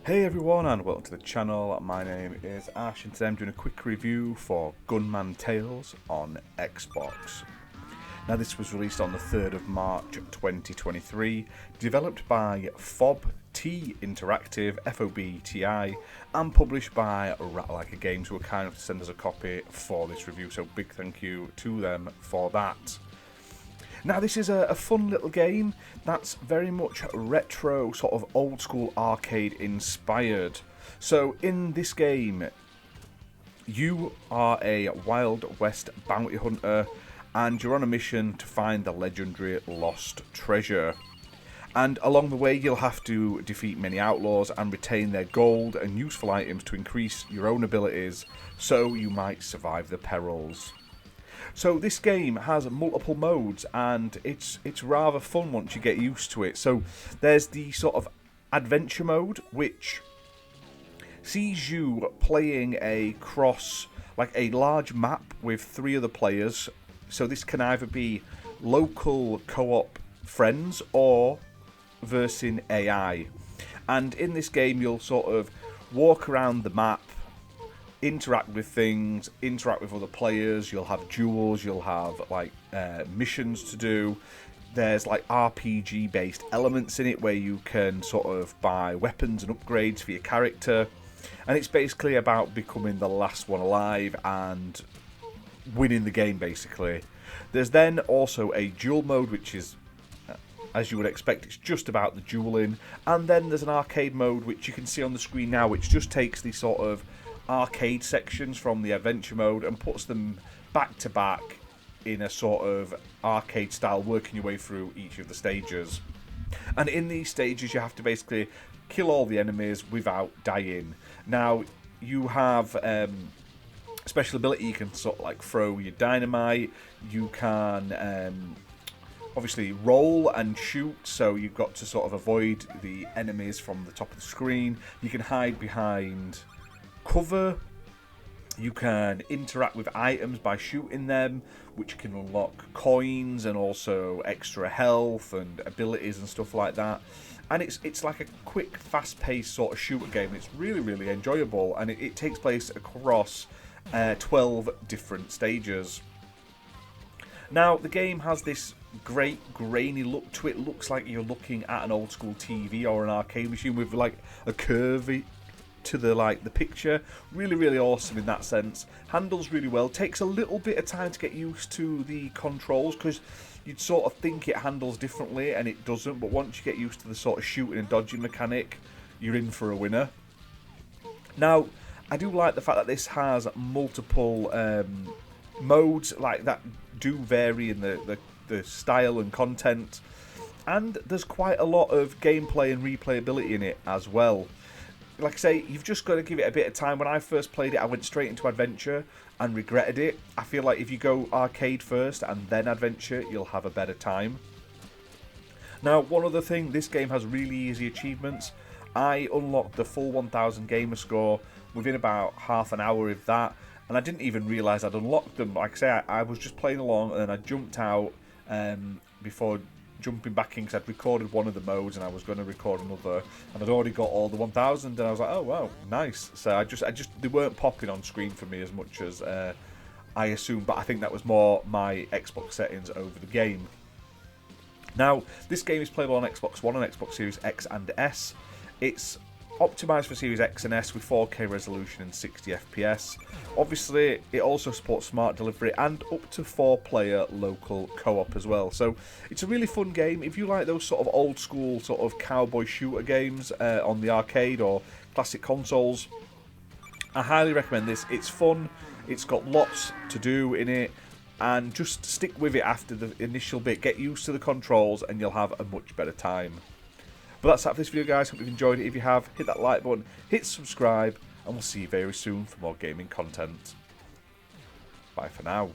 Hey everyone and welcome to the channel. My name is Ash and today I'm doing a quick review for Gunman Tales on Xbox. Now this was released on the 3rd of March 2023, developed by FOBT Interactive, FOBTI, and published by Rattlika Games, who were kind enough to send us a copy for this review, so big thank you to them for that. Now this is a fun little game that's very much retro, sort of old school arcade inspired. So in this game, you are a Wild West bounty hunter and you're on a mission to find the legendary lost treasure. And along the way you'll have to defeat many outlaws and retain their gold and useful items to increase your own abilities so you might survive the perils. So this game has multiple modes and it's rather fun once you get used to it. So there's the sort of adventure mode, which sees you playing across like a large map with 3 other players. So this can either be local co-op friends or versing AI. And in this game you'll sort of walk around the map, interact with things, interact with other players. You'll have duels, you'll have like missions to do. There's like RPG based elements in it where you can sort of buy weapons and upgrades for your character, and it's basically about becoming the last one alive and winning the game basically. There's then also a duel mode, which is, as you would expect, it's just about the dueling, and then there's an arcade mode which you can see on the screen now, which just takes the sort of arcade sections from the adventure mode and puts them back to back in a sort of arcade style, working your way through each of the stages. And in these stages you have to basically kill all the enemies without dying. Now you have special ability, you can sort of like throw your dynamite, you can obviously roll and shoot, so you've got to sort of avoid the enemies from the top of the screen. You can hide behind cover, you can interact with items by shooting them, which can unlock coins and also extra health and abilities and stuff like that. And it's like a quick, fast-paced sort of shooter game. It's really enjoyable, and it takes place across 12 different stages. Now the game has this great grainy look to it. Looks like you're looking at an old school TV or an arcade machine with like a curvy to the picture. Really awesome in that sense. Handles really well. Takes a little bit of time to get used to the controls because you'd sort of think it handles differently and it doesn't, but once you get used to the sort of shooting and dodging mechanic, you're in for a winner. Now I do like the fact that this has multiple modes like that do vary in the style and content, and there's quite a lot of gameplay and replayability in it as well. Like I say, you've just got to give it a bit of time. When I first played it, I went straight into adventure and regretted it. I feel like if you go arcade first and then adventure, you'll have a better time. Now, one other thing, this game has really easy achievements. I unlocked the full 1000 gamer score within about half an hour of that, and I didn't even realise I'd unlocked them. Like I say, I was just playing along and then I jumped out before jumping back in because I'd recorded one of the modes and I was going to record another, and I'd already got all the 1000, and I was like, oh wow, nice. So I just they weren't popping on screen for me as much as I assumed, but I think that was more my Xbox settings over the game. Now this game is playable on Xbox One and Xbox Series X and S. It's optimised for Series X and S with 4K resolution and 60 FPS. Obviously, it also supports smart delivery and up to 4-player local co-op as well. So it's a really fun game. If you like those sort of old school sort of cowboy shooter games on the arcade or classic consoles, I highly recommend this. It's fun, it's got lots to do in it, and just stick with it after the initial bit. Get used to the controls and you'll have a much better time. But that's that for this video, guys. Hope you've enjoyed it. If you have, hit that like button, hit subscribe, and we'll see you very soon for more gaming content. Bye for now.